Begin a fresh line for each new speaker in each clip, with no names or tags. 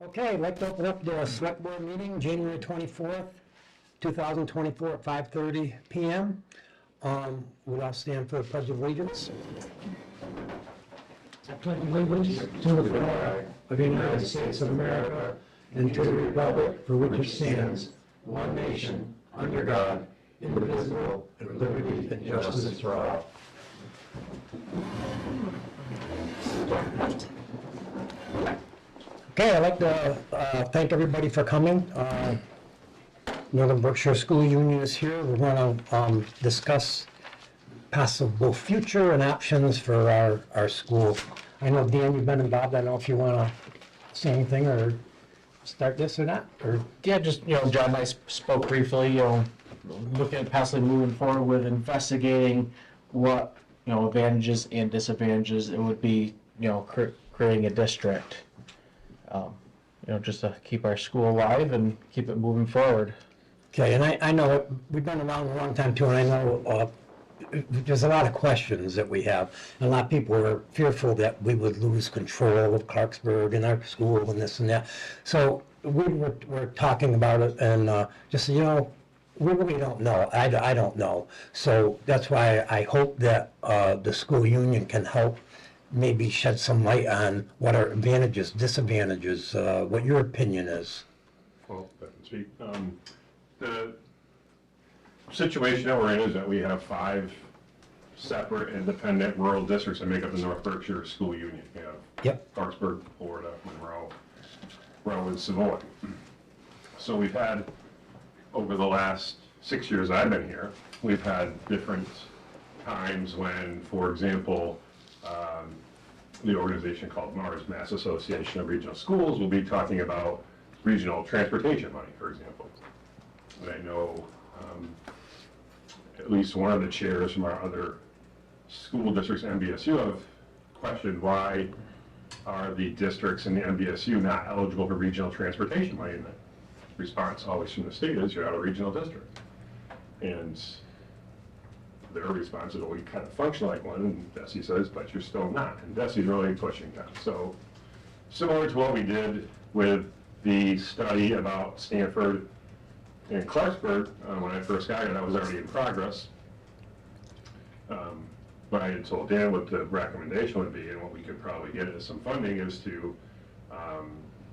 Okay, I'd like to open up the select board meeting, January 24th, 2024 at 5:30 PM. We'll all stand for the pledge of allegiance. I pledge allegiance to the flag of the United States of America and to the republic for which it stands, one nation, under God, indivisible, with liberty and justice for all. Okay, I'd like to thank everybody for coming. Northern Berkshire School Union is here. We're going to discuss possible future and options for our school. I know, Dan, you've been involved. I don't know if you want to say anything or start this or not, or
Yeah, just, John and I spoke briefly, looking at possibly moving forward with investigating what, advantages and disadvantages it would be, creating a district. Just to keep our school alive and keep it moving forward.
Okay, and I know we've been around a long time too, and I know there's a lot of questions that we have. And a lot of people are fearful that we would lose control of Clarksburg and our school and this and that. So we're talking about it, and just so you know, we really don't know. I don't know. So that's why I hope that the school union can help maybe shed some light on what are advantages, disadvantages, what your opinion is.
Well, I can speak. The situation that we're in is that we have 5 separate independent rural districts that make up the North Berkshire School Union. We have Clarksburg, Florida, Monroe, and Savoy. So we've had, over the last 6 years I've been here, we've had different times when, for example, the organization called MARS, Mass Association of Regional Schools, will be talking about regional transportation money, for example. And I know at least one of the chairs from our other school districts, MBSU, have questioned why are the districts in the MBSU not eligible for regional transportation money, and the response always from the state is you're not a regional district. And their response is, well, we kind of function like one, and DESE says, but you're still not. And DESE's really pushing that. So similar to what we did with the study about Stanford and Clarksburg, when I first got here, that was already in progress. But I had told Dan what the recommendation would be, and what we could probably get as some funding is to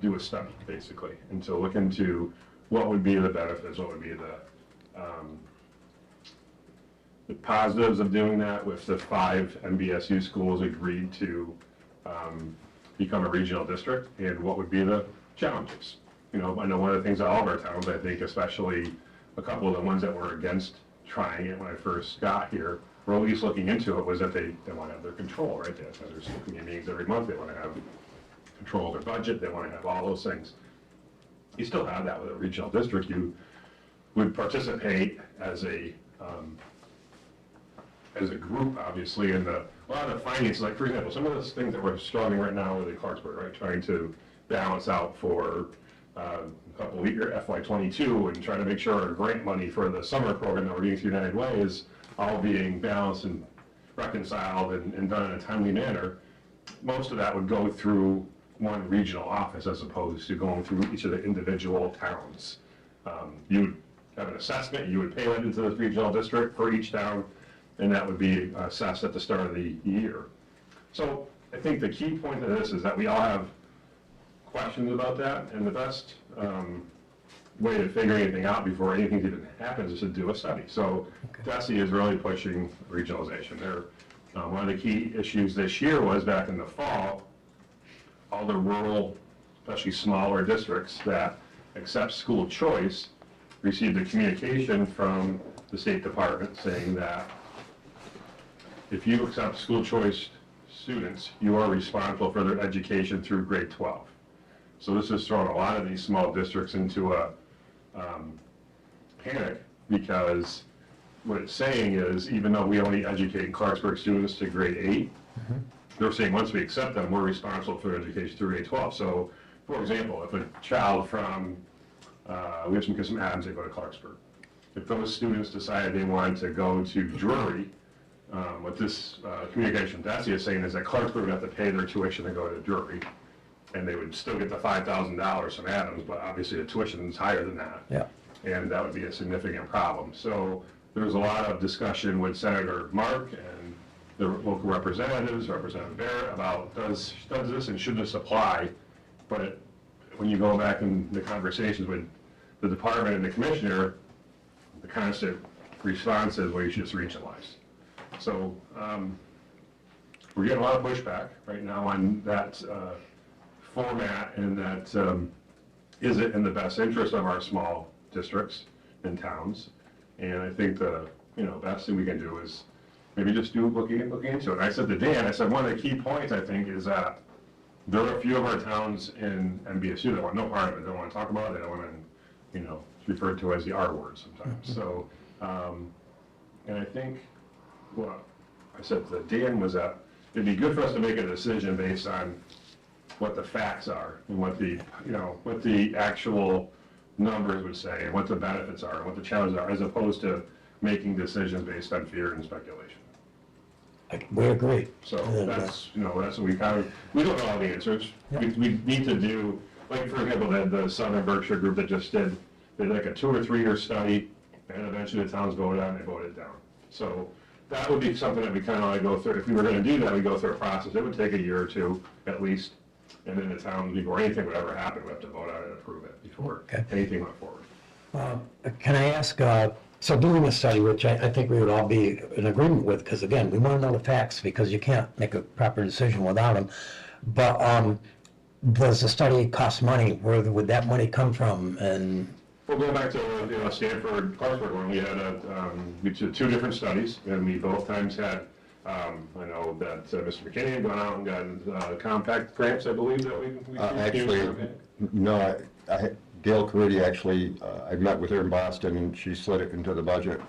do a study, basically, and to look into what would be the benefits, what would be the positives of doing that, with the 5 MBSU schools agreed to become a regional district, and what would be the challenges. I know one of the things that all of our towns, I think, especially a couple of the ones that were against trying it when I first got here, were at least looking into it, was that they want to have their control, right? They have their school committee meetings every month, they want to have control of their budget, they want to have all those things. You still have that with a regional district. You would participate as a group, obviously, in a lot of the finances. Like, for example, some of those things that we're struggling right now with in Clarksburg, right, trying to balance out for a couple of years, FY22, and trying to make sure our grant money for the summer program that we're getting through United Way is all being balanced and reconciled and done in a timely manner. Most of that would go through one regional office as opposed to going through each of the individual towns. You would have an assessment, you would pay that into the regional district for each town, and that would be assessed at the start of the year. So I think the key point of this is that we all have questions about that, and the best way to figure anything out before anything even happens is to do a study. So DESE is really pushing regionalization. One of the key issues this year was, back in the fall, all the rural, especially smaller districts that accept school choice, received a communication from the State Department saying that if you accept school choice students, you are responsible for their education through grade 12. So this has thrown a lot of these small districts into a panic, because what it's saying is, even though we only educate Clarksburg students to grade 8, they're saying once we accept them, we're responsible for their education through grade 12. So, for example, if a child from, we have some kids from Adams, they go to Clarksburg. If those students decided they wanted to go to Drury, what this communication DESE is saying is that Clarksburg would have to pay their tuition to go to Drury, and they would still get the $5,000 from Adams, but obviously the tuition is higher than that.
Yeah.
And that would be a significant problem. So there was a lot of discussion with Senator Mark and the local representatives, Representative Barrett, about does this and should this apply? But when you go back in the conversations with the department and the commissioner, the constant response is, well, you should just regionalize. So we're getting a lot of pushback right now on that format, and that is it in the best interest of our small districts and towns. And I think the best thing we can do is maybe just do looking into it. And I said to Dan, I said one of the key points I think is that there are a few of our towns in MBSU that want no part of it. They don't want to talk about it. They don't want to, it's referred to as the R word sometimes. So, and I think what I said to Dan was that it'd be good for us to make a decision based on what the facts are and what the actual numbers would say and what the benefits are and what the challenges are, as opposed to making decisions based on fear and speculation.
We agree.
So that's what we we don't know all the answers.
Yeah.
We need to do, like for example, the Southern Berkshire group that just did like a 2 or 3 year study, and eventually the towns voted on it, and they voted it down. So that would be something that we kind of go through. If we were going to do that, we go through a process. It would take a year or two at least, and then the towns, before anything would ever happen, we have to vote on it and approve it before anything went forward.
Can I ask, so doing a study, which I think we would all be in agreement with, because again, we want to know the facts, because you can't make a proper decision without them. But does the study cost money? Where would that money come from? And
We'll go back to Stanford, Clarksburg, when we had we did 2 different studies, and we both times had, I know that Mr. McKinney had gone out and got compact grants, I believe, that we
Actually, no, Gail Caridi actually, I met with her in Boston, and she slid it into the budget.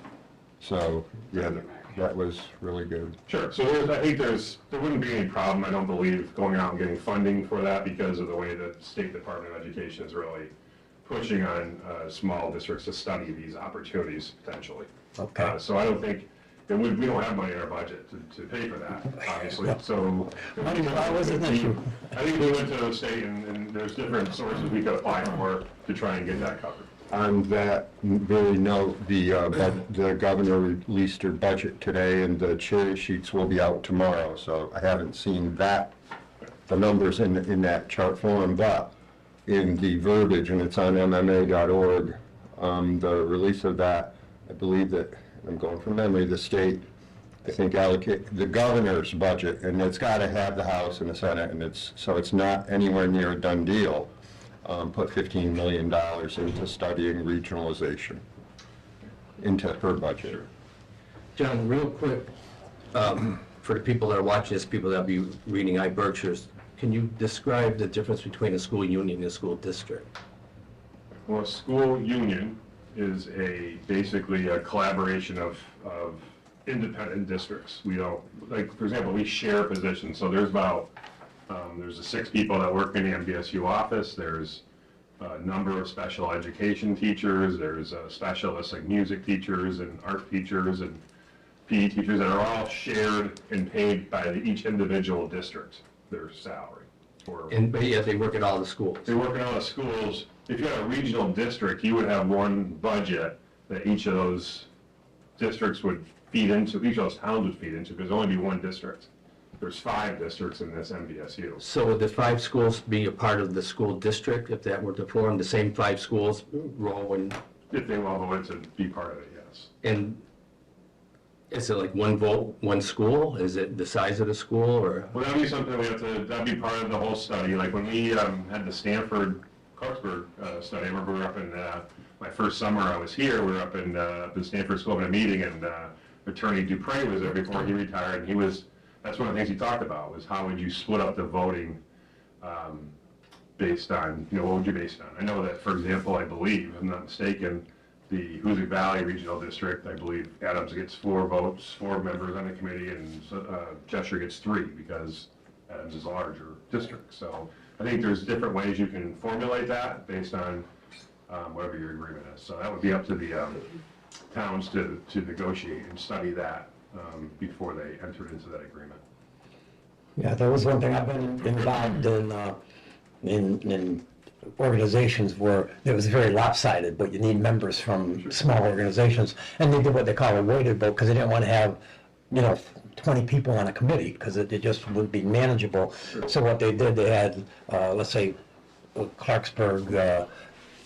So, yeah, that was really good.
Sure. So I think there wouldn't be any problem, I don't believe, going out and getting funding for that because of the way the State Department of Education is really pushing on small districts to study these opportunities potentially.
Okay.
So I don't think, and we don't have money in our budget to pay for that, obviously. So
Money was an issue.
I think we went to the state, and there's different sources we could apply for to try and get that covered.
On that very note, the governor released her budget today, and the cherry sheets will be out tomorrow. So I haven't seen the numbers in that chart form, but in the verbiage, and it's on MMA.org, the release of that, I believe that, I'm going from memory, the state, I think, allocate the governor's budget, and it's got to have the House and the Senate, and it's not anywhere near a done deal. Put $15 million into studying regionalization into her budget.
John, real quick, for the people that are watching this, people that will be reading iBerkshires, can you describe the difference between a school union and a school district?
Well, a school union is basically a collaboration of independent districts. We don't, like, for example, we share positions. So there's there's 6 people that work in the MBSU office. There's a number of special education teachers. There's specialists like music teachers and art teachers and PE teachers that are all shared and paid by each individual district, their salary.
But yet they work at all the schools.
They work in all the schools. If you had a regional district, you would have one budget that each of those districts would feed into, each of those towns would feed into, because there'd only be one district. There's 5 districts in this MBSU.
So would the 5 schools be a part of the school district if that were to form, the same 5 schools roll in?
If they all voted to be part of it, yes.
And is it like one vote, one school? Is it the size of the school, or?
Well, that'd be something that'd be part of the whole study. Like when we had the Stanford Clarksburg study, I remember we were up in, my first summer I was here, we were up in Stanford School having a meeting, and Attorney Dupre was there before he retired, and that's one of the things he talked about, was how would you split up the voting based on, what would you base it on? I know that, for example, I believe, if I'm not mistaken, the Hoosick Valley Regional District, I believe Adams gets 4 votes, 4 members on the committee, and Cheshire gets 3 because Adams is a larger district. So I think there's different ways you can formulate that based on whatever your agreement is. So that would be up to the towns to negotiate and study that before they entered into that agreement.
yeah, there was one thing I've been involved in in organizations where it was very lopsided, but you need members from small organizations. And they did what they call a weighted vote, because they didn't want to have, 20 people on a committee, because it just wouldn't be manageable. So what they did, they had, let's say, Clarksburg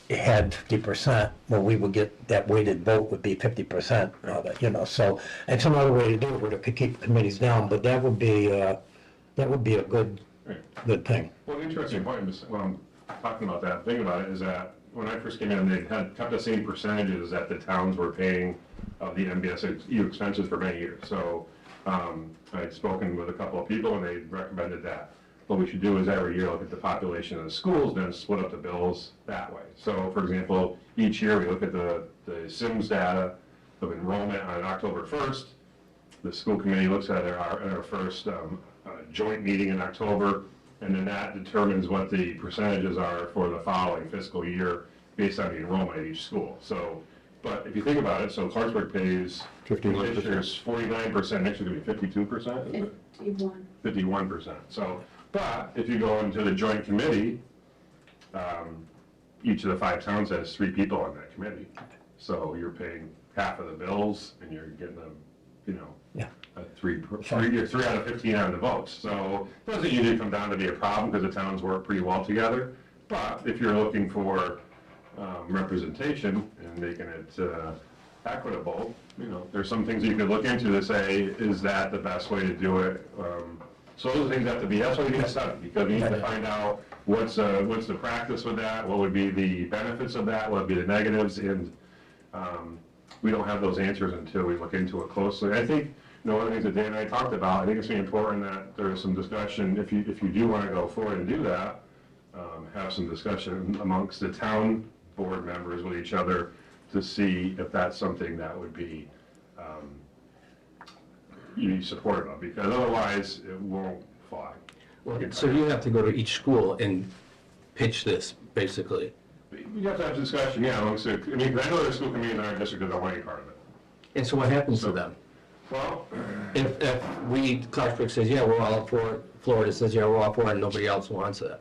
had 50%, well, we would get, that weighted vote would be 50%, so, it's another way to do it, where it could keep committees down, but that would be a good thing.
Well, the interesting point is, when I'm talking about that, thing about it is that when I first came in, they had kept the same percentages that the towns were paying of the MBSU expenses for many years. So I'd spoken with a couple of people and they recommended that what we should do is every year look at the population of the schools, then split up the bills that way. So for example, each year we look at the SIMS data of enrollment on October 1st. The school committee looks at it at our first joint meeting in October, and then that determines what the percentages are for the following fiscal year based on the enrollment at each school. So, but if you think about it, so Clarksburg pays
51%.
this year's 49%, next year going to be 52%, is it? 51%. So, but if you go into the joint committee, each of the 5 towns has 3 people on that committee. So you're paying half of the bills and you're getting them,
Yeah.
3 out of 15 out of the votes. So it doesn't usually come down to be a problem because the towns work pretty well together. But if you're looking for representation and making it equitable, there's some things you could look into to say, is that the best way to do it? So those things have to be, that's why we need to study, because we need to find out what's the practice with that, what would be the benefits of that, what would be the negatives, and we don't have those answers until we look into it closely. I think, one of the things that Dan and I talked about, I think it's really important that there's some discussion, if you do want to go forward and do that, have some discussion amongst the town board members with each other to see if that's something that would be you'd be supportive of, because otherwise it won't fly.
Well, so you have to go to each school and pitch this, basically.
You have to have discussion, yeah, amongst the, 'cause I know there's school committees in our district that don't want any part of it.
And so what happens to them?
Well,
If Clarksburg says, yeah, we're all for it, Florida says, yeah, we're all for it, and nobody else wants it,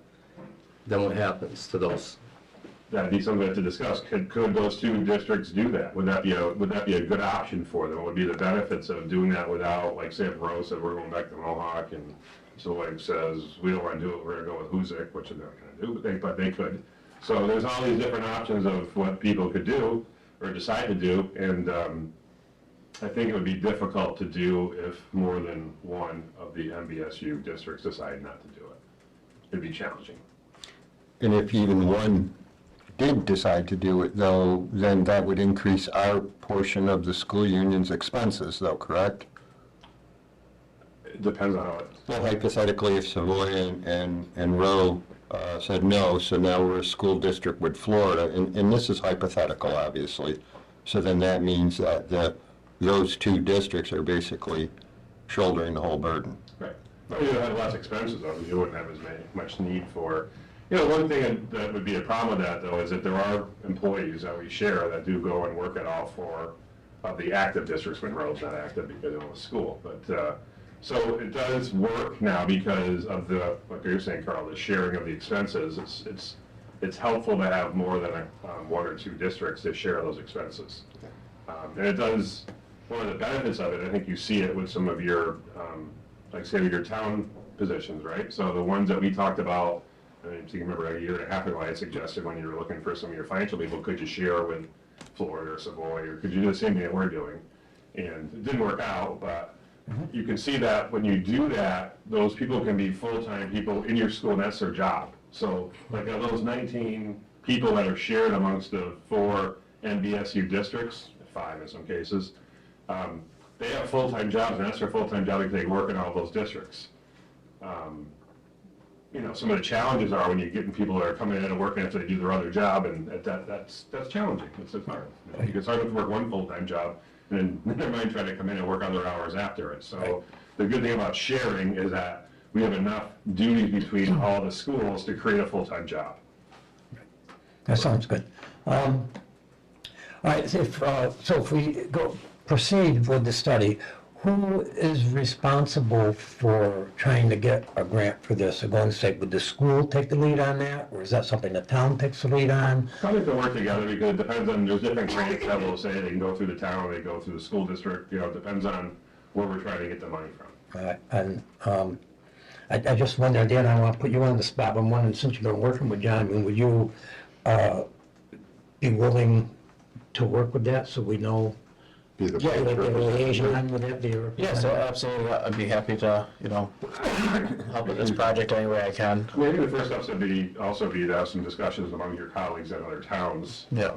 then what happens to those?
that'd be something we have to discuss. Could those 2 districts do that? Would that be a good option for them? What would be the benefits of doing that without, like, say, if Rose said, we're going back to Mohawk, and Silver says, we don't want to do it, we're going to go with Hoosick, which they're not going to do, but they could. So there's all these different options of what people could do, or decide to do, and I think it would be difficult to do if more than one of the MBSU districts decide not to do it. It'd be challenging.
And if even one did decide to do it, though, then that would increase our portion of the school union's expenses, though, correct?
It depends on how it.
Well, hypothetically, if Savoy and Rowe said no, so now we're a school district with Florida, and this is hypothetical, obviously, so then that means that those 2 districts are basically shouldering the whole burden.
Right. Well, you have less expenses, though, you wouldn't have as much need for, one thing that would be a problem with that, though, is that there are employees that we share that do go and work at all 4 of the active districts when Rowe's not active because it was school. But, so it does work now because of the, like you're saying, Carl, the sharing of the expenses. It's helpful to have more than 1 or 2 districts to share those expenses. And it does, one of the benefits of it, I think you see it with some of your, like say with your town positions, right? So the ones that we talked about, I think you remember a year and a half ago, I had suggested when you were looking for some of your financial people, could you share with Florida or Savoy, or could you do the same thing that we're doing? And it didn't work out, but you can see that when you do that, those people can be full-time people in your school, and that's their job. So like of those 19 people that are shared amongst the 4 NBSU districts, 5 in some cases, they have full-time jobs, and that's their full-time job if they work in all those districts. Some of the challenges are when you're getting people that are coming in and working after they do their other job, and that's challenging. It's hard. It's hard to work one full-time job, and then never mind trying to come in and work other hours after it. So the good thing about sharing is that we have enough duties between all the schools to create a full-time job.
That sounds good. All right, so if we proceed with the study, Who is responsible for trying to get a grant for this? I'm going to say, would the school take the lead on that, or is that something the town takes the lead on?
Probably to work together because it depends on, there's different grants that will say they can go through the town, they go through the school district, it depends on where we're trying to get the money from.
And I just wonder, Dan, I want to put you on the spot, but I'm wondering, since you've been working with John, I mean, would you be willing to work with that so we know?
Be the
Yeah,
Like,
first
the
person.
liaison with that, be your-
Yeah, so absolutely, I'd be happy to, help with this project any way I can.
Maybe the first steps would be, also be to have some discussions among your colleagues at other towns.
Yeah.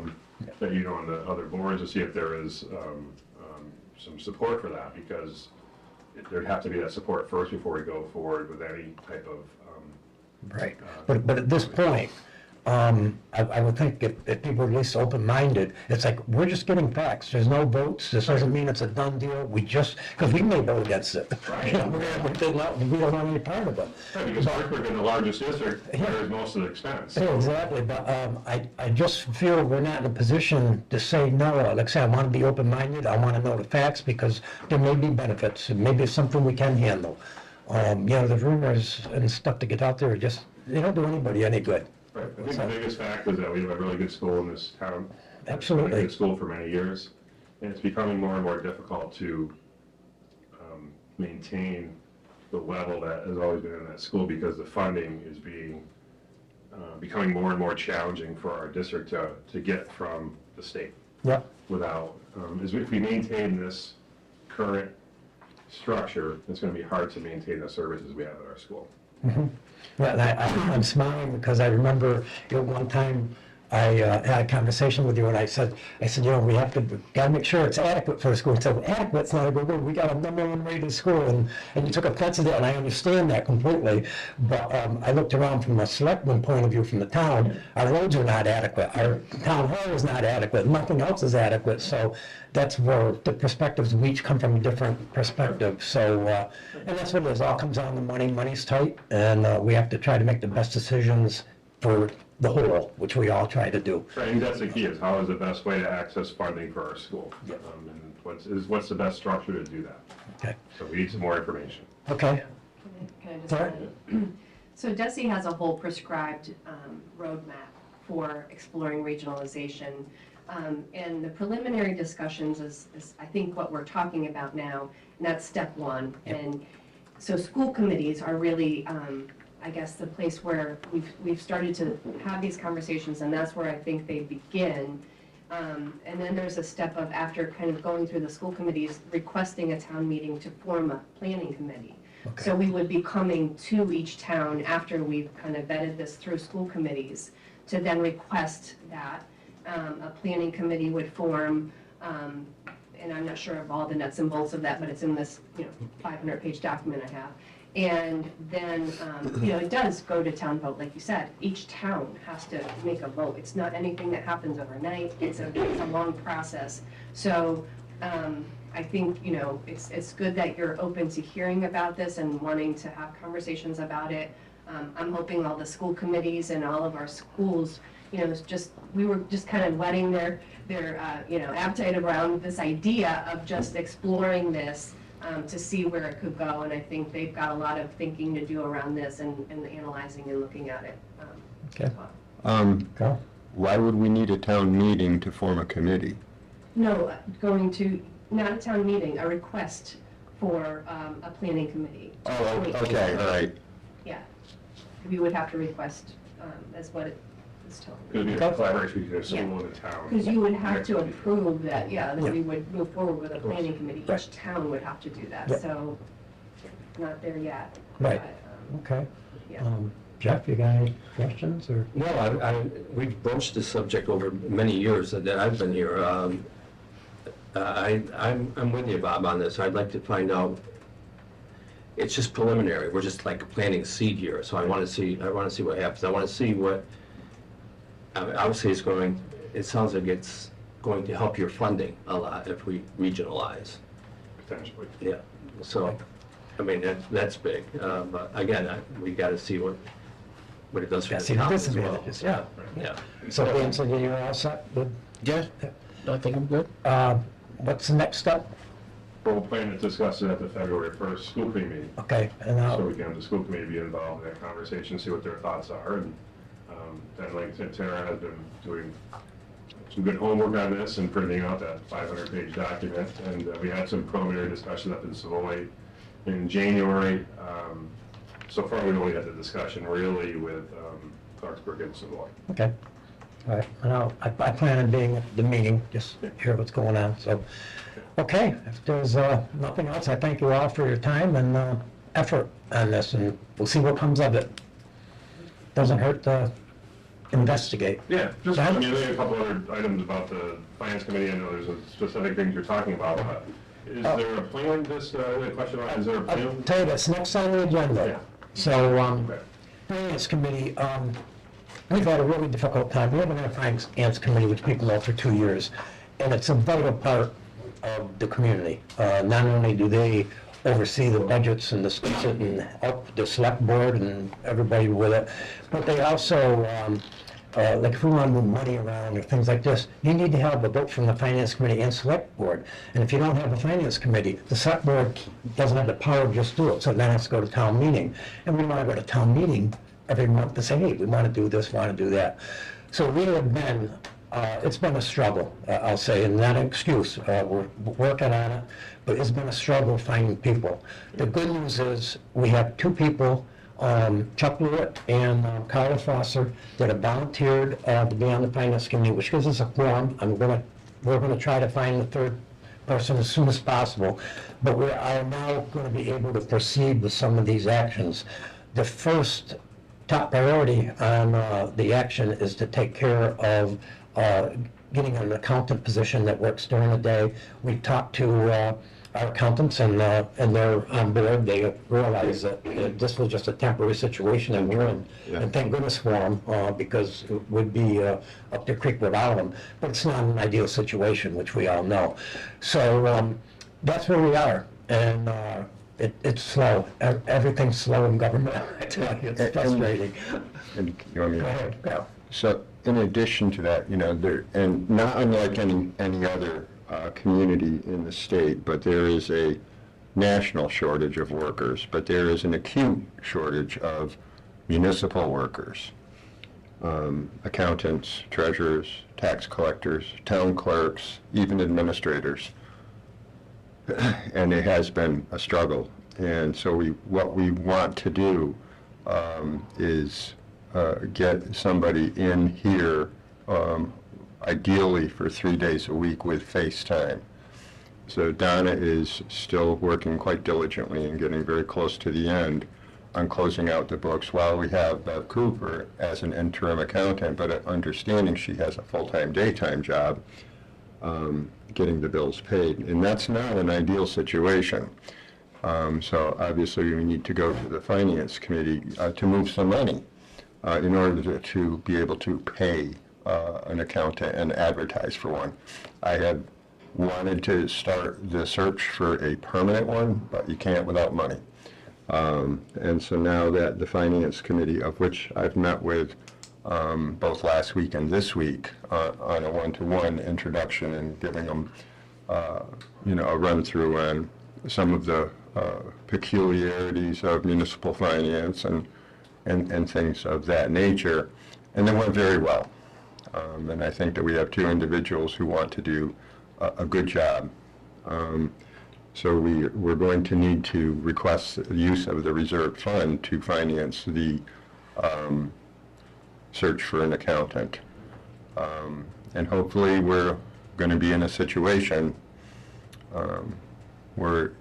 That you know on the other boards to see if there is some support for that, because there'd have to be that support first before we go forward with any type of,
Right, but at this point, I would think if people are at least open-minded, it's like, we're just getting facts, there's no votes, this doesn't mean it's a done deal, because we may vote against it.
Right.
We don't want any part of it.
because Clarksburg in the largest district bears most of the expense.
Yeah, exactly, but I just feel we're not in a position to say no. Like I say, I want to be open-minded, I want to know the facts, because there may be benefits, and maybe it's something we can handle. The rumors and stuff that get out there, they don't do anybody any good.
Right. I think the biggest fact is that we have a really good school in this town.
Absolutely.
It's been a good school for many years, and it's becoming more and more difficult to maintain the level that has always been in that school because the funding is becoming more and more challenging for our district to get from the state
Yep.
without, if we maintain this current structure, it's going to be hard to maintain the services we have at our school.
Yeah, and I'm smiling because I remember one time I had a conversation with you and I said, we gotta make sure it's adequate for a school. And said, adequate's not a good word. We got a #1 rated school, and you took offense to that, and I understand that completely. But I looked around from a selectman point of view from the town. Our roads are not adequate. Our town hall is not adequate. Nothing else is adequate. So that's where the perspectives we each come from a different perspective. So and that's what it is. All comes down to money. Money's tight, and we have to try to make the best decisions for the whole, which we all try to do.
Right, and that's the key, is how is the best way to access funding for our school? And what's the best structure to do that?
Okay.
So we need some more information.
Okay.
Can I just
Sorry?
So DESI has a whole prescribed roadmap for exploring regionalization. And the preliminary discussions is I think what we're talking about now, and that's step one. And so school committees are really, I guess, the place where we've started to have these conversations, and that's where I think they begin. And then there's a step of, after kind of going through the school committees, requesting a town meeting to form a planning committee.
Okay.
So we would be coming to each town after we've kind of vetted this through school committees to then request that. A planning committee would form, and I'm not sure of all the nuts and bolts of that, but it's in this 500-page document I have. And then, it does go to town vote, like you said. Each town has to make a vote. It's not anything that happens overnight. It's a long process. So I think, it's good that you're open to hearing about this and wanting to have conversations about it. I'm hoping all the school committees and all of our schools, we were just kind of letting their appetite around this idea of just exploring this. To see where it could go, and I think they've got a lot of thinking to do around this and analyzing and looking at it.
Okay.
As well.
Go.
Why would we need a town meeting to form a committee?
No, not a town meeting, a request for a planning committee.
Oh, okay, all right.
Yeah, we would have to request, that's what it is told.
It would be a collaboration between the school and the town.
Because you would have to approve that, that we would move forward with a planning committee.
Right.
Each town would have to do that,
Yeah.
so not there yet.
Right.
But,
Okay.
yeah.
Jeff, you got any questions or?
No, we've broached this subject over many years that I've been here. I'm with you, Bob, on this. I'd like to find out. It's just preliminary. We're just like planting a seed here. So I want to see what happens. I want to see what. Obviously, it sounds like it's going to help your funding a lot if we regionalize.
Potentially.
Yeah. So, I mean, that's big. But again, we got to see what it does for
Yeah,
the
see the
town as well.
disadvantages, yeah.
Yeah.
So Dan, so you're all set with,
Yeah, I think I'm good.
what's the next step?
we'll plan to discuss it at the February 1st school committee meeting.
Okay, and
So we can have the school committee be involved in that conversation, see what their thoughts are. And then, like I said, Tara has been doing some good homework on this and printing out that 500-page document. And we had some preliminary discussions up in Savoy in January. So far, we've only had the discussion really with Clarksburg and Savoy.
okay. All right, and I plan on being at the meeting, just hear what's going on, so. Okay, if there's nothing else, I thank you all for your time and effort on this, and we'll see what comes of it. Doesn't hurt to investigate.
Yeah, just, I mean, there are a couple other items about the finance committee. I know there's a specific things you're talking about. Is there a plan, just a question about, is there a
I'll
plan?
tell you this, next on the agenda.
Yeah.
So,
Okay.
Finance Committee, we've had a really difficult time. We haven't had a Finance Committee, which people know, for 2 years. And it's a vital part of the community. Not only do they oversee the budgets and discuss it and help the select board and everybody with it, but they also, like if we want to move money around or things like this, you need to have a vote from the Finance Committee and Select Board. And if you don't have a Finance Committee, the Select Board doesn't have the power to just do it, so then it has to go to town meeting. And we want to go to town meeting every month to say, hey, we want to do this, want to do that. So we have been, it's been a struggle, I'll say, and not an excuse. We're working on it, but it's been a struggle finding people. The good news is we have 2 people, Chuck Lewitt and Carla Foster, that have volunteered to be on the Finance Committee, which gives us a quorum. We're gonna try to find the 3rd person as soon as possible, but we are now going to be able to proceed with some of these actions. The first top priority on the action is to take care of getting an accountant position that works during the day. We talked to our accountants and they're on board. They realize that this was just a temporary situation that we're in.
Yeah.
And thank goodness for them because it would be up the creek without them. But it's not an ideal situation, which we all know. So that's where we are. And it's slow. Everything's slow in government. I tell you, it's frustrating.
And you want me
Go
to?
ahead. Go.
So in addition to that, there, and not unlike any other community in the state, but there is a national shortage of workers, but there is an acute shortage of municipal workers, accountants, treasurers, tax collectors, town clerks, even administrators. And it has been a struggle. And so what we want to do is get somebody in here, ideally for 3 days a week with FaceTime. So Donna is still working quite diligently and getting very close to the end on closing out the books, while we have Bev Cooper as an interim accountant, but understanding she has a full-time daytime job, getting the bills paid. And that's not an ideal situation. So obviously we need to go to the Finance Committee to move some money in order to be able to pay an accountant and advertise for one. I had wanted to start the search for a permanent one, but you can't without money. And so now that the Finance Committee, of which I've met with both last week and this week on a one-to-one introduction and giving them, a run-through on some of the peculiarities of municipal finance and things of that nature, and they went very well. And I think that we have 2 individuals who want to do a good job. So we're going to need to request the use of the reserve fund to finance the search for an accountant. And hopefully we're going to be in a situation where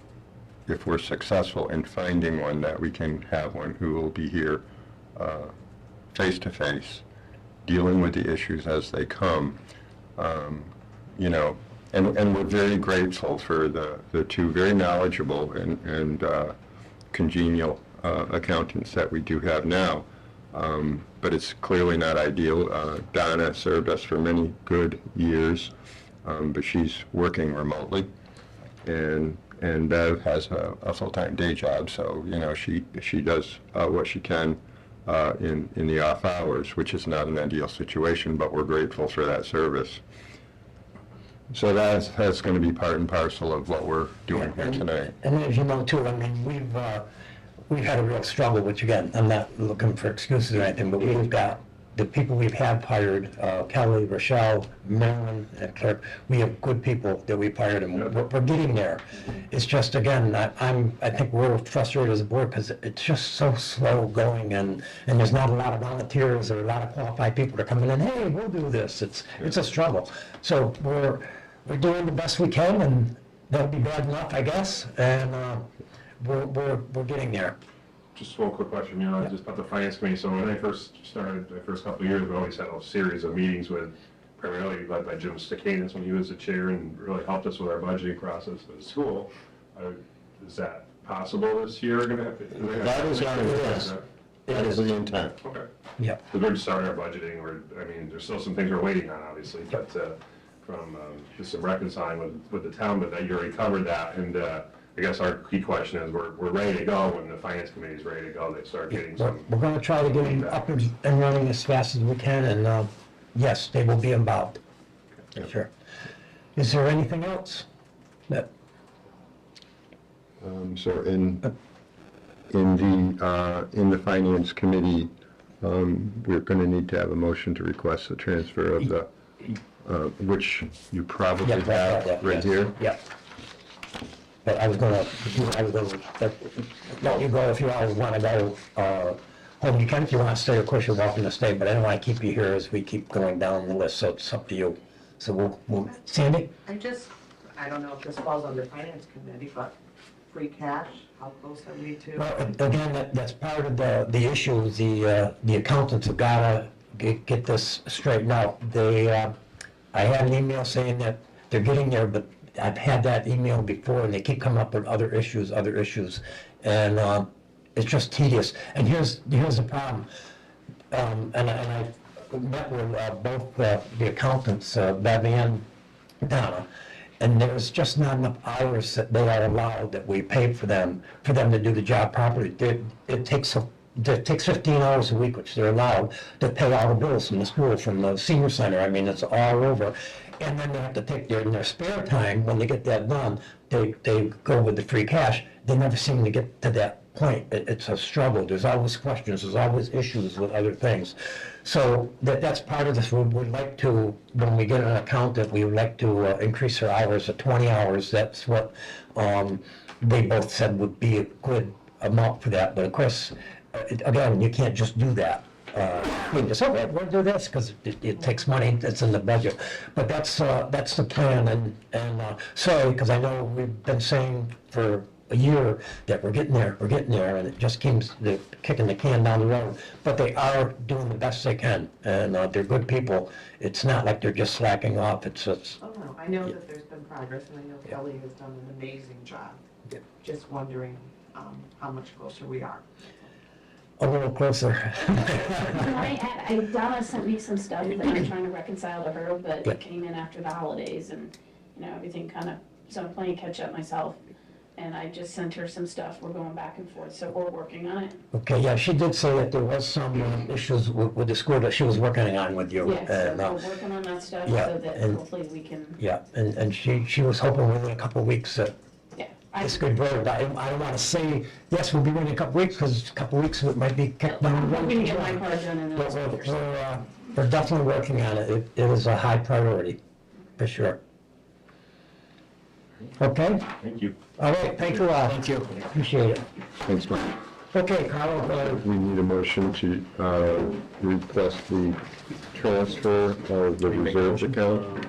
if we're successful in finding one, that we can have one who will be here face to face, dealing with the issues as they come. And we're very grateful for the 2 very knowledgeable and congenial accountants that we do have now. But it's clearly not ideal. Donna served us for many good years, but she's working remotely. And Bev has a full-time day job, so she does what she can in the off hours, which is not an ideal situation, but we're grateful for that service. So that's going to be part and parcel of what we're doing here tonight.
And as you know too, I mean, we've had a real struggle, which again, I'm not looking for excuses or anything, but we've got the people we have hired, Kelly, Rochelle, Marilyn, and Clark, we have good people that we've hired, and we're getting there. It's just, again, I think we're frustrated as a board because it's just so slow going, and there's not a lot of volunteers or a lot of qualified people to come in and, hey, we'll do this. It's a struggle. So we're doing the best we can, and that'll be bad enough, I guess, and we're getting there.
Just one quick question, just about the finance committee. So when I first started, the first couple of years, we always had a series of meetings with, primarily led by Jim Stakanis when he was the chair and really helped us with our budgeting process at the school. Is that possible this year?
That is our intent. That is the intent.
Okay.
Yeah.
Because we're just starting our budgeting, there's still some things we're waiting on, obviously, but from just some reconciling with the town, but that you already covered that, and I guess our key question is, we're ready to go when the finance committee is ready to go, they start getting some.
We're going to try to get them up and running as fast as we can, and yes, they will be involved. Sure. Is there anything else that?
So in the finance committee, we're going to need to have a motion to request the transfer of the, which you probably have right here.
Yeah. But I was gonna let you go if you all want to go home. You can if you want to stay. Of course, you're welcome to stay, but I don't want to keep you here as we keep going down the list, so it's up to you. So we'll Sandy?
I don't know if this falls under finance committee, but free cash, how close are we to?
Well, again, that's part of the issue. The accountants have got to get this straightened out. I had an email saying that they're getting there, but I've had that email before, and they keep coming up with other issues, and it's just tedious. And here's the problem. And I met with both the accountants, Bev and Donna, and there's just not enough hours that they are allowed that we pay for them to do the job properly. It takes 15 hours a week, which they're allowed to pay all the bills from the school, from the senior center. I mean, it's all over. And then they have to take in their spare time, when they get that done, they go with the free cash. They never seem to get to that point. It's a struggle. There's always questions. There's always issues with other things. So that's part of this. We would like to, when we get an accountant, we would like to increase their hours to 20 hours. That's what they both said would be a good amount for that. But of course, again, you can't just do that. We can just, okay, we'll do this, because it takes money, it's in the budget. But that's the plan, and sorry, because I know we've been saying for a year that we're getting there, and it just keeps kicking the can down the road. But they are doing the best they can, and they're good people. It's not like they're just slacking off, it's
Oh, no, I know that there's been progress, and I know Kelly has done an amazing job.
Yeah.
Just wondering how much closer we are.
a little closer.
Donna sent me some stuff that I'm trying to reconcile to her, but
Yeah.
it came in after the holidays and, everything kind of, so I'm playing catch up myself. And I just sent her some stuff, we're going back and forth, so we're working on it.
Okay, yeah, she did say that there was some issues with the school that she was working on with you.
Yes, so
and,
we're working on that stuff
yeah,
so that
and-
hopefully we can,
Yeah, and she was hoping within a couple of weeks that
yeah.
this could work. I don't want to say, yes, we'll be ready in a couple of weeks, because a couple of weeks it might be kicked down the road.
I'm gonna get my part done in
But
those weeks.
we're definitely working on it. It is a high priority, for sure. Okay,
Thank you.
all right, thank you all. Thank you. Appreciate it.
Thanks, Mike.
Okay, Carl,
We need a motion to request the transfer of the reserves account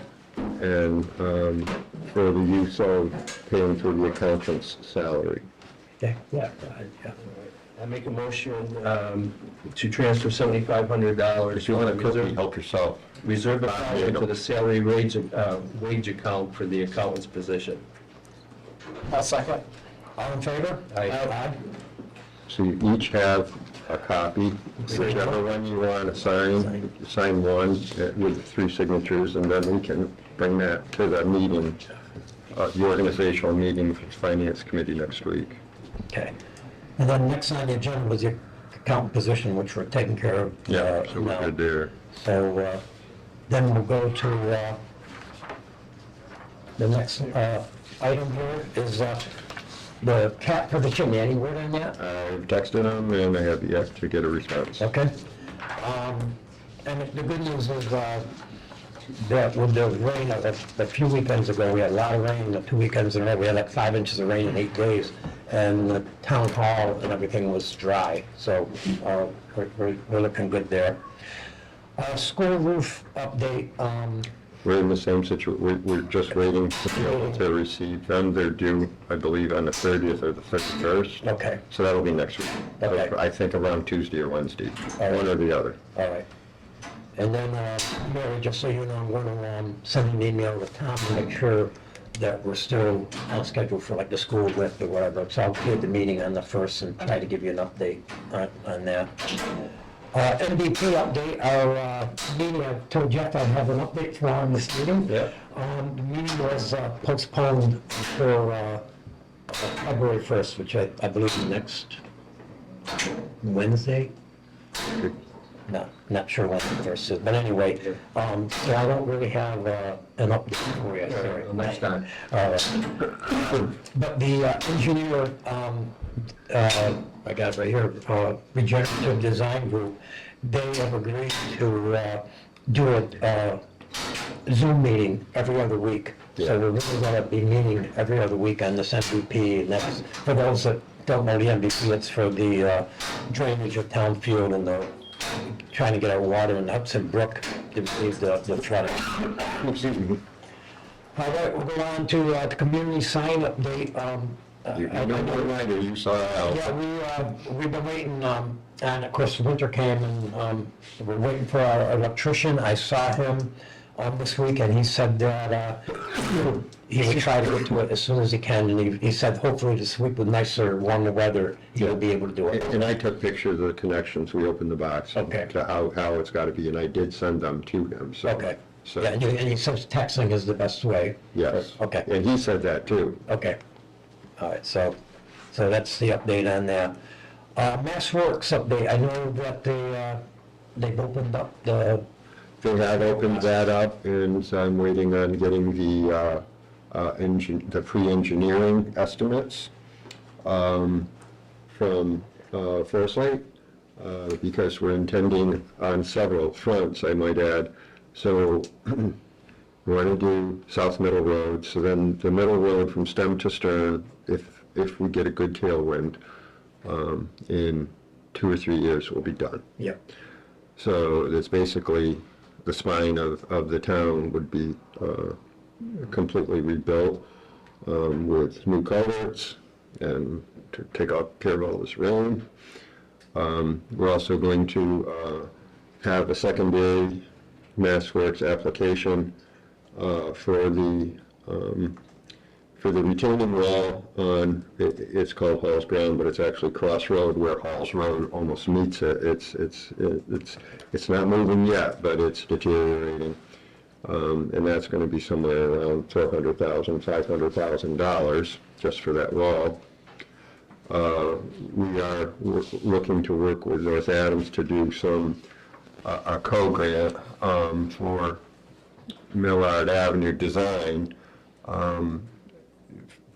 and for the use of paying for the accountant's salary.
yeah, go ahead, yeah.
I make a motion to transfer $7,500.
If you want a cookie,
reserve-
help yourself.
Reserve a portion to the salary wage account for the accountant's position.
I'll second.
All in favor?
Aye.
So you each have a copy, whichever one you want to sign one with 3 signatures, and then we can bring that to the meeting, the organizational meeting for the finance committee next week.
Okay. And then next on the agenda was the accountant position, which we're taking care of.
So we're
now.
good there.
So then we'll go to The next item here is the cap for the chimney. Any word on that?
I've texted them and I have yet to get a response.
Okay. And the good news is that with the rain a few weekends ago, we had a lot of rain, 2 weekends in a row. We had like 5 inches of rain in 8 days. And the town hall and everything was dry. So we're looking good there. School roof update.
We're in the same situation. We're just waiting to be able to receive them. They're due, I believe, on the 30th or the 31st.
Okay.
So that'll be next week.
Okay.
I think around Tuesday or Wednesday,
All right.
one or the other.
All right. And then, Mary, just so you know, I'm going to send an email to Tom to make sure that we're still on schedule for like the school lift or whatever. So I'll be at the meeting on the 1st and try to give you an update on that. MVP update, our meeting, I told Jeff I'd have an update for on this meeting.
Yeah.
The meeting was postponed for February 1st, which I believe is next Wednesday. No, not sure when the first is, but anyway, so I don't really have an update for you, sorry.
Next time.
But the engineer, I got it right here, Regenerative Design Group, they have agreed to do a Zoom meeting every other week. So we're really going to be meeting every other week on this MVP, and that's, for those that don't know the MVP, it's for the drainage of town field and the trying to get our water in Hudson Brook to relieve the flooding. All right, we'll go on to the community sign update.
You know what reminder you saw out.
Yeah, we've been waiting, and of course, winter came, and we're waiting for our electrician. I saw him this week, and he said that he would try to get to it as soon as he can, and he said hopefully this week with nicer, warmer weather, he'll be able to do it.
And I took pictures of the connections. We opened the box
Okay.
to how it's got to be, and I did send them to him. So,
Okay.
So,
Yeah, and he says texting is the best way.
yes.
Okay.
And he said that too.
Okay. All right, so that's the update on that. Mass Works update, I know that they've opened up the,
They had opened that up, and so I'm waiting on getting the pre-engineering estimates from Foresight, because we're intending on several fronts, I might add. So we want to do South Middle Road, so then the middle road from stem to stern, if we get a good tailwind, in 2 or 3 years will be done.
yep,
So it's basically the spine of the town would be completely rebuilt with new culverts and to take care of all this rain. We're also going to have a secondary Mass Works application for the retaining wall on, it's called Hall's Ground, but it's actually Cross Road where Hall's Road almost meets it. It's not moving yet, but it's deteriorating. And that's going to be somewhere around $400,000, $500,000 just for that wall. We are looking to work with North Adams to do a co-grant for Millard Avenue design.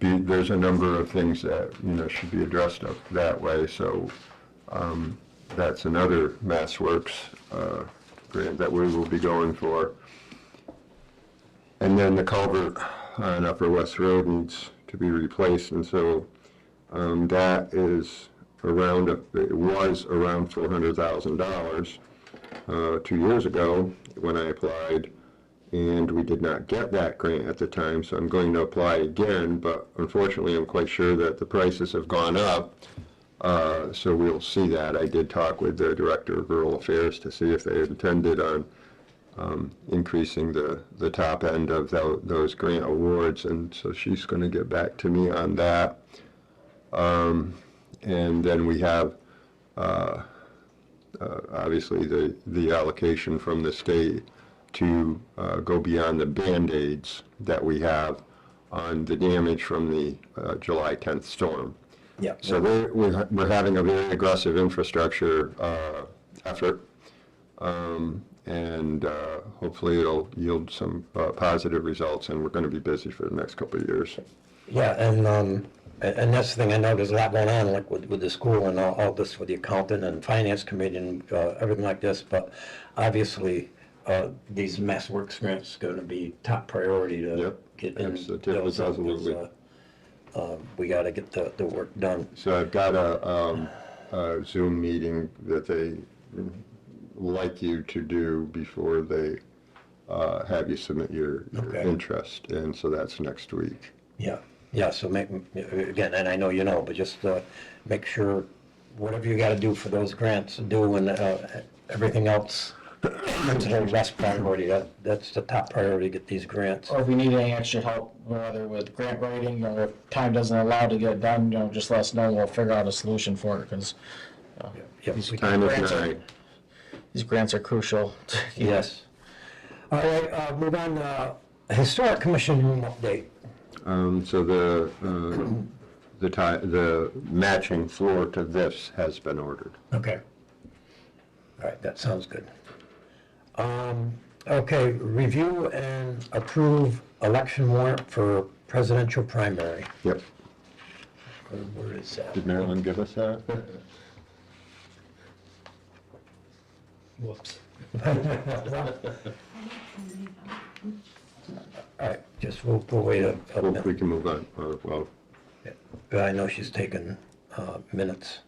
There's a number of things that, should be addressed up that way, so that's another Mass Works grant that we will be going for. And then the culvert on Upper West Road needs to be replaced, and so that is it was around $400,000 2 years ago when I applied, and we did not get that grant at the time, so I'm going to apply again, but unfortunately I'm quite sure that the prices have gone up, so we'll see that. I did talk with the Director of Rural Affairs to see if they intended on increasing the top end of those grant awards, and so she's going to get back to me on that. And then we have obviously the allocation from the state to go beyond the Band-Aids that we have on the damage from the July 10th storm.
yeah.
So we're having a very aggressive infrastructure effort, and hopefully it'll yield some positive results, and we're going to be busy for the next couple of years.
Yeah, and that's the thing, I know there's a lot going on, like with the school and all this with the accountant and finance committee and everything like this, but obviously, these Mass Works grants gonna be top priority to
Yep,
get in.
absolutely.
We gotta get the work done.
So I've got a Zoom meeting that they like you to do before they have you submit your
Okay.
interest, and so that's next week.
Yeah, so again, and I know you know, but just make sure whatever you gotta do for those grants, do, and everything else, that's the rest priority, that's the top priority, get these grants.
Or if we need any extra help, whether with grant writing or if time doesn't allow to get it done, just let us know. We'll figure out a solution for it because
Yeah,
these
we-
Time
grants
is
are-
nigh.
these grants are crucial.
Yes. All right, move on, Historic Commission room update.
So the matching floor to this has been ordered.
Okay. All right, that sounds good. Okay, review and approve election warrant for presidential primary.
Yep.
Where is that?
Did Marilyn give us that?
Whoops. All right, just we'll wait a
Hope
minute.
we can move on. Well,
But I know she's taken minutes.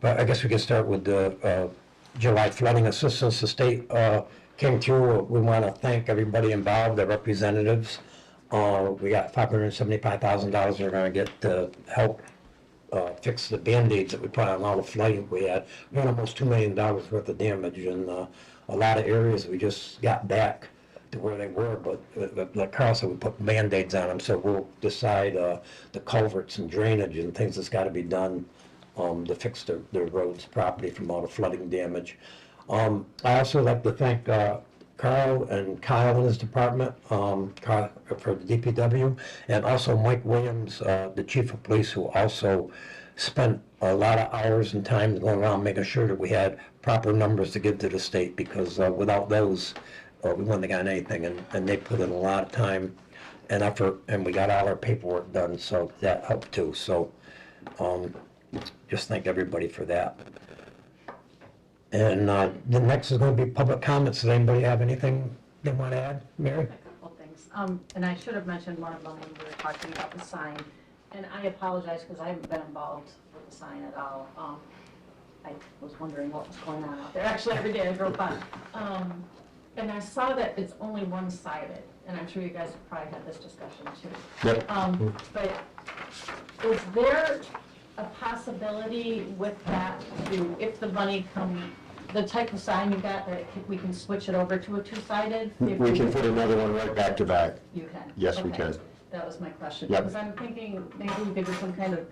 But I guess we can start with the July flooding assistance. The state came through. We want to thank everybody involved, the representatives. We got $575,000 we're going to get to help fix the Band-Aids that we put on all the flooding we had. We had almost $2 million worth of damage in a lot of areas. We just got back to where they were, but like Carl said, we put Band-Aids on them, so we'll decide the culverts and drainage and things that's got to be done to fix the roads properly from all the flooding damage. I also like to thank Carl and Kyle in his department, Carl for the DPW, and also Mike Williams, the chief of police, who also spent a lot of hours and time going around making sure that we had proper numbers to give to the state, because without those, we wouldn't have gotten anything, and they put in a lot of time and effort, and we got all our paperwork done, so that helped too. So just thank everybody for that. And the next is going to be public comments. Does anybody have anything they want to add? Mary?
A couple things. And I should have mentioned one of them when we were talking about the sign. And I apologize because I haven't been involved with the sign at all. I was wondering what was going on out there. Actually, every day I drove by. And I saw that it's only one-sided, and I'm sure you guys have probably had this discussion too.
Yep.
But is there a possibility with that to, if the money comes, the type of sign you got, that we can switch it over to a two-sided? If
We can put another one right back to back.
You can?
Yes, we
Okay.
can.
That was my question.
Yep.
Because I'm thinking maybe we could do some kind of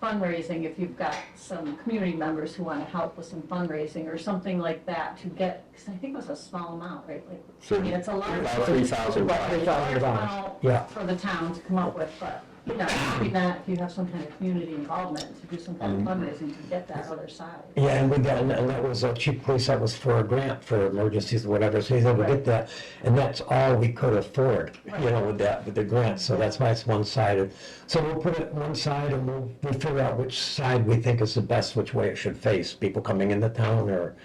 fundraising if you've got some community members who want to help with some fundraising or something like that to get, because I think it was a small amount, right? Like, I mean, it's a large.
About $3,000.
large amount
Yeah.
For the town to come up with, but, maybe not if you have some kind of community involvement to do some kind of fundraising to get that other side.
Yeah, and we got, and that was chief police, that was for a grant for emergencies or whatever, so he's able to get that. And that's all we could afford, with the grant, so that's why it's one-sided. So we'll put it one side and we'll figure out which side we think is the best, which way it should face, people coming into town or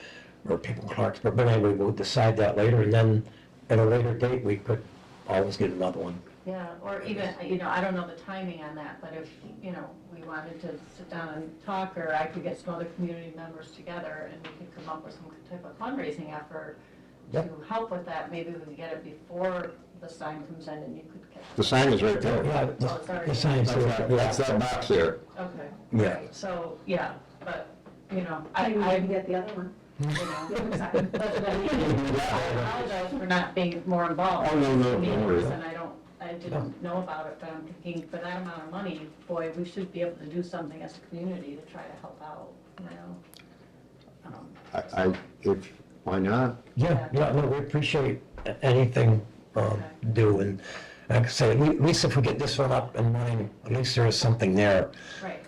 people in Clarksburg. But anyway, we'll decide that later, and then at a later date, we could always get another one.
Yeah, or even, I don't know the timing on that, but if, we wanted to sit down and talk, or I could get some other community members together and we could come up with some type of fundraising effort to
Yep.
help with that, maybe we could get it before the sign comes in and you could get.
The sign is right there.
Yeah, the sign's
That's that box there.
Okay.
Yeah.
Right, so, yeah, but,
Maybe we
I
can get the other one.
I apologize for not being more involved.
Oh, no,
in
don't worry.
meetings, and I didn't know about it, but I'm thinking for that amount of money, boy, we should be able to do something as a community to try to help out,
Why not?
Yeah, no, we appreciate anything do, and like I say, at least if we get this one up and running, at least there is something there.
Right.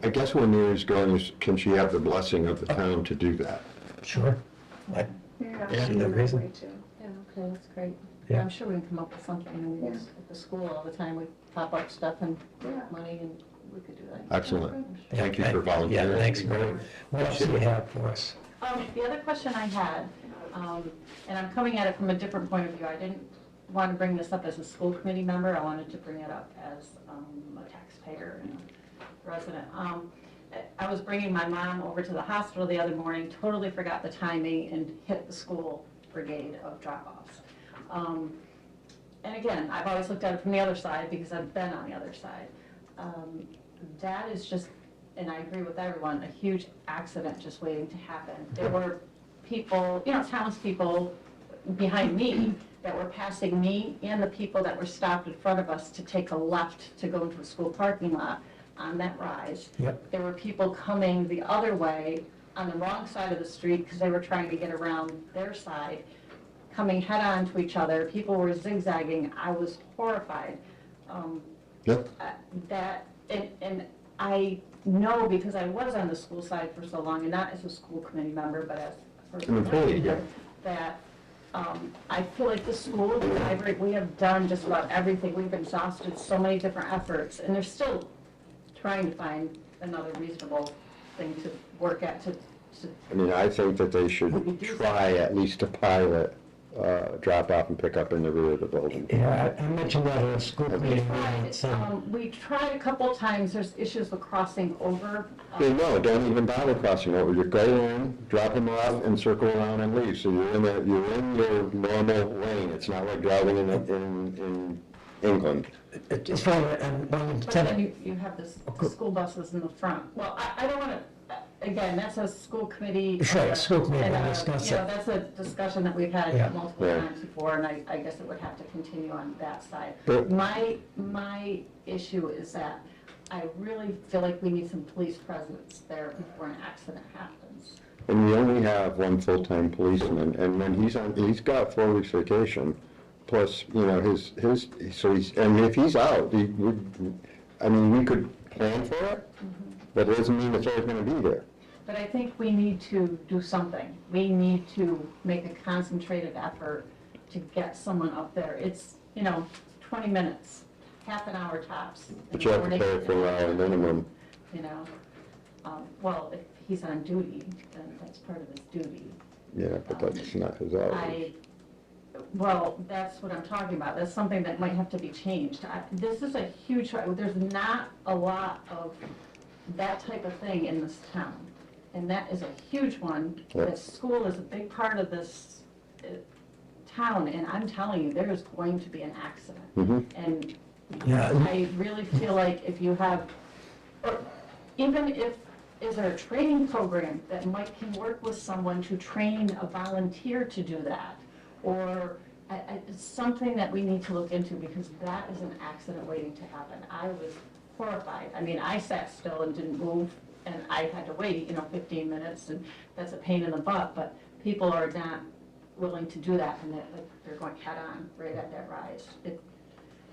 I guess where Mary's going is, can she have the blessing of the town to do that?
Sure.
Yeah.
See the reason?
Yeah, okay, that's great.
Yeah.
Yeah, I'm sure we can come up with something. I mean, it's at the school all the time, we pop up stuff and money, and we could do that.
Excellent. Thank you for
Yeah,
volunteering.
thanks, Mary. What else do you have for us?
The other question I had, and I'm coming at it from a different point of view, I didn't want to bring this up as a school committee member, I wanted to bring it up as a taxpayer and a resident. I was bringing my mom over to the hospital the other morning, totally forgot the timing, and hit the school brigade of drop-offs. And again, I've always looked at it from the other side because I've been on the other side. That is just, and I agree with everyone, a huge accident just waiting to happen. There were people, townspeople behind me that were passing me and the people that were stopped in front of us to take a left to go into a school parking lot on that rise.
Yep.
There were people coming the other way on the wrong side of the street because they were trying to get around their side, coming head-on to each other. People were zigzagging. I was horrified.
Yep.
And I know, because I was on the school side for so long, and not as a school committee member, but as a person
An employee, yeah.
that I feel like the school, the library, we have done just about everything. We've exhausted so many different efforts, and they're still trying to find another reasonable thing to work at to
I mean, I think that they should try at least a pilot drop off and pick up in the rear of the building.
Yeah, I mentioned that in a school committee meeting.
We tried a couple times. There's issues with crossing over.
No, don't even bother crossing over. You go in, drop them off, and circle around and leave. So you're in your normal lane. It's not like driving in England.
It's fine, and
But then you have the school buses in the front. Well, I don't want to, again, that's a school committee.
Sure, school committee
and,
will discuss
you know,
it.
that's a discussion that we've had
Yeah.
multiple
Yeah.
times before, and I guess it would have to continue on that side.
But-
My issue is that I really feel like we need some police presence there before an accident happens.
And we only have one full-time policeman, and when he's got 4 weeks vacation, plus, and if he's out, we could plan for it, but it doesn't mean it's always gonna be there.
But I think we need to do something. We need to make a concentrated effort to get someone up there. It's, 20 minutes, half an hour tops. in
But
the
you have to
morning,
pay for an hour minimum.
Well, if he's on duty, then that's part of his duty.
Yeah, but that's not his hours.
Well, that's what I'm talking about. That's something that might have to be changed. This is a huge, there's not a lot of that type of thing in this town. And that is a huge one.
Yeah.
The school is a big part of this town, and I'm telling you, there is going to be an accident.
Mhm.
And
Yeah.
I really feel like if you have, or even if, is there a training program that Mike can work with someone to train a volunteer to do that? Or it's something that we need to look into, because that is an accident waiting to happen. I was horrified. I mean, I sat still and didn't move, and I had to wait, 15 minutes, and that's a pain in the butt, but people are not willing to do that, and they're going head-on right at that rise.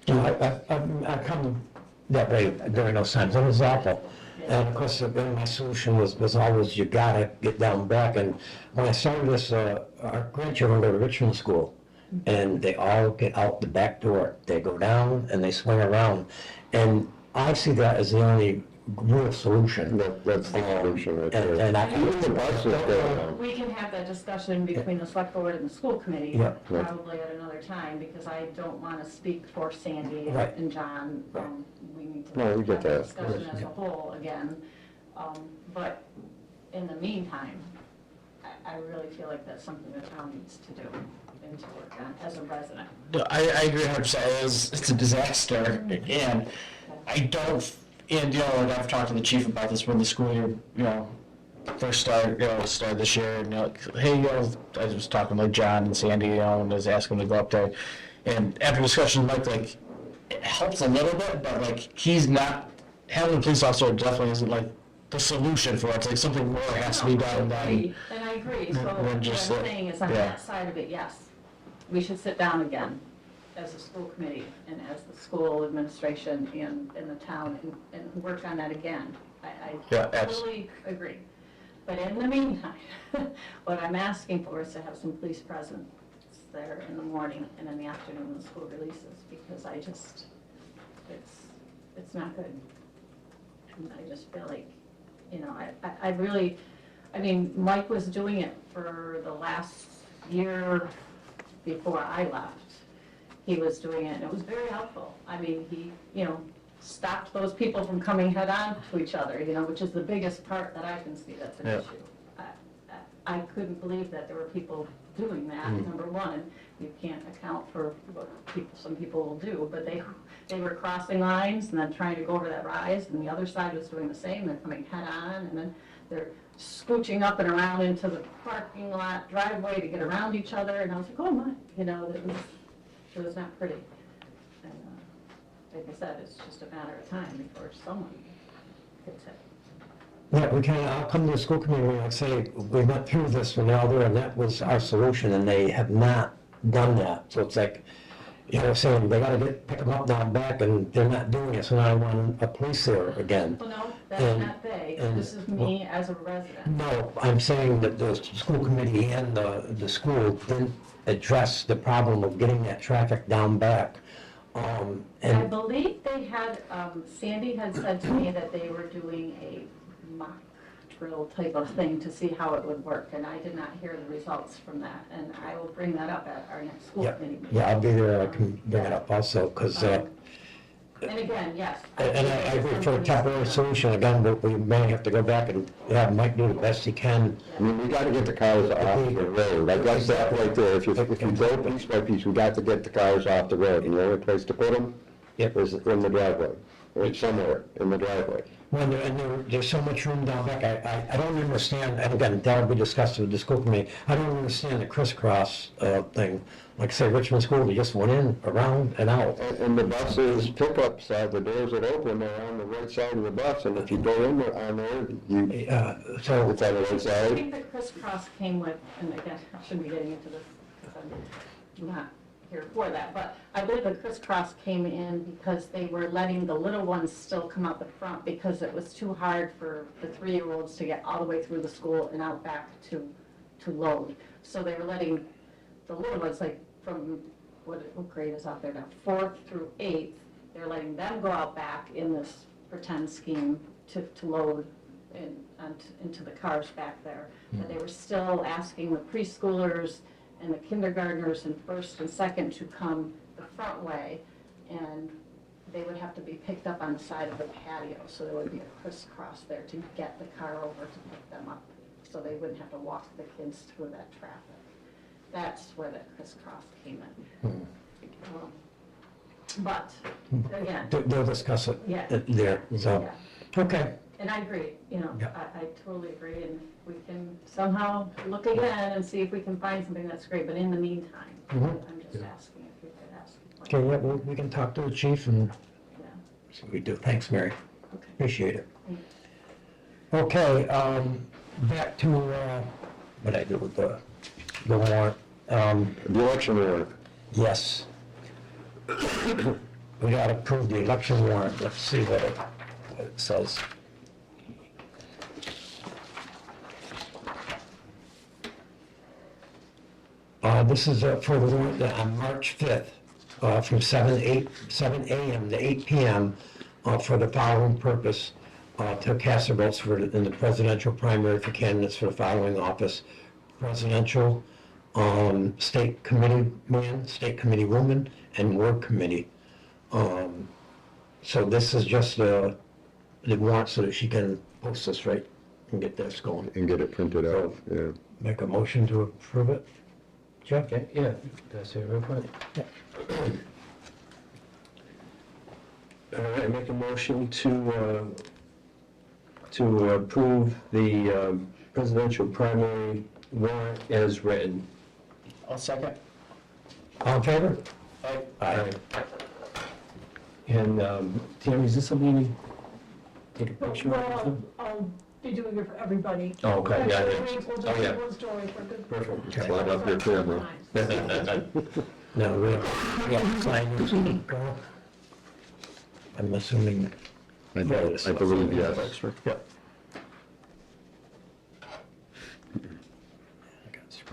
I come that way during those times, it was awful. And of course, then my solution was always, you gotta get down back. And when I started this, our grandchildren go to Richmond School, and they all get out the back door. They go down and they swing around. And I see that as the only real solution.
That's the solution right there.
And I
Even the buses go down.
We can have that discussion between the select board and the school committee,
Yeah.
probably at another time, because I don't want to speak for Sandy
Right.
and John. We need to
No, we get
have a
that.
discussion as a whole again. But in the meantime, I really feel like that's something the town needs to do and to work on as a resident.
No, I agree 100%. It's a disaster, and I don't. And like I've talked to the chief about this when the school year, first started this year, and hey, I was talking to John and Sandy, and I was asking them to go up there, and after discussion, Mike, it helps a little bit, but he's not having a police officer definitely isn't the solution for it. It's something more has to be done.
And I agree. So
Then
what I'm
just,
saying is on
yeah.
that side of it, yes, we should sit down again as a school committee and as the school administration and the town and work on that again. I
Yeah,
totally agree. But in the meantime, what I'm asking for is to have some police presence there in the morning and in the afternoon when the school releases, because I just, it's not good. And I just feel like, you know, I really, I mean, Mike was doing it for the last year before I left. He was doing it, and it was very helpful. I mean, he, you know, stopped those people from coming head-on to each other, you know, which is the biggest part that I can see that's an
Yeah.
issue. I couldn't believe that there were people doing that, number one, and you can't account for what some people will do, but they were crossing lines and then trying to go over that rise, and the other side was doing the same, they're coming head-on, and then they're scooching up and around into the parking lot driveway to get around each other, and I was like, oh my, you know, it was not pretty. And like I said, it's just a matter of time before someone gets hit.
Yeah, we can, I'll come to the school committee and I'll say, we went through this when now there, and that was our solution, and they have not done that. So it's like, you know, saying they gotta pick them up down back, and they're not doing it, so now I want a police there again.
Well, no, that's
And-
not they,
and-
this is me as a resident.
No, I'm saying that the school committee and the school didn't address the problem of getting that traffic down back.
I
And
believe they had, Sandy had said to me that they were doing a mock drill type of thing to see how it would work, and I did not hear the results from that, and I will bring that up at our next school
Yeah,
committee meeting.
yeah, I'll be there, I can bring it up also, because,
And again, yes.
and I agree for a temporary solution again, but we may have to go back and have Mike do the best he can.
I mean, we gotta get the cars off the road. I guess that right there, if you go piece by piece, we got to get the cars off the road, and the only place to put them is in the driveway, or somewhere in the driveway.
There's so much room down back, I don't understand, and again, that'll be discussed with the school committee, I don't understand the crisscross thing. Like I say, Richmond School, they just went in, around, and out.
And the buses, pickup side, the doors that open, they're on the right side of the bus, and if you go in there on there, you,
So,
it's on the right
I
side.
think the crisscross came with, and again, I shouldn't be getting into this, because I'm not here for that, but I believe the crisscross came in because they were letting the little ones still come out the front, because it was too hard for the 3-year-olds to get all the way through the school and out back to load. So they were letting the little ones, like from, what grade is out there now, 4th through 8th, they're letting them go out back in this pretend scheme to load into the cars back there. But they were still asking the preschoolers and the kindergartners in 1st and 2nd to come the front way, and they would have to be picked up on the side of the patio, so there would be a crisscross there to get the car over to pick them up, so they wouldn't have to walk the kids through that traffic. That's where that crisscross came in. But, again,
they'll discuss it
Yeah.
there, so,
yeah.
okay.
And I agree, you know,
Yeah.
I totally agree, and we can somehow look again and see if we can find something that's great, but in the meantime,
Mhm.
I'm just asking if we could ask.
Okay, yeah, we can talk to the chief and
Yeah,
see what we do. Thanks, Mary.
okay.
Appreciate it.
Thanks.
Okay, back to, what I do with the warrant.
The election warrant.
Yes. We gotta approve the election warrant. Let's see what it says. This is for the warrant that on March 5th, from 7 a.m. to 8 p.m. For the following purpose, to cast their votes in the presidential primary for candidates for the following office: presidential, state committee man, state committee woman, and ward committee. So this is just the warrant so that she can post this right and get this going.
And get it printed out, yeah.
Make a motion to approve it. Jeff?
Okay, yeah, that's it real quick. All right, make a motion to approve the presidential primary warrant as written.
I'll second.
All in favor?
Aye.
And Tammy, is this something you take a picture of?
I'll be doing it for everybody.
Oh, okay, yeah, yeah.
We'll do
Oh, yeah.
one story for good.
Perfect.
Slide up your camera.
No, we have signers. Go. I'm assuming.
I believe, yes.
Yep.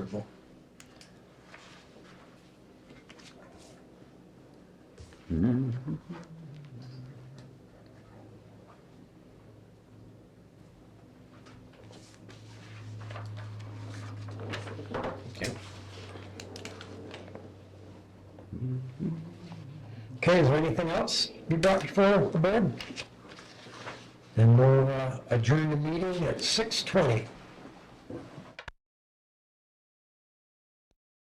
approval. Okay. Okay, is there anything else you brought before the board? Then we'll adjourn the meeting at 6:20.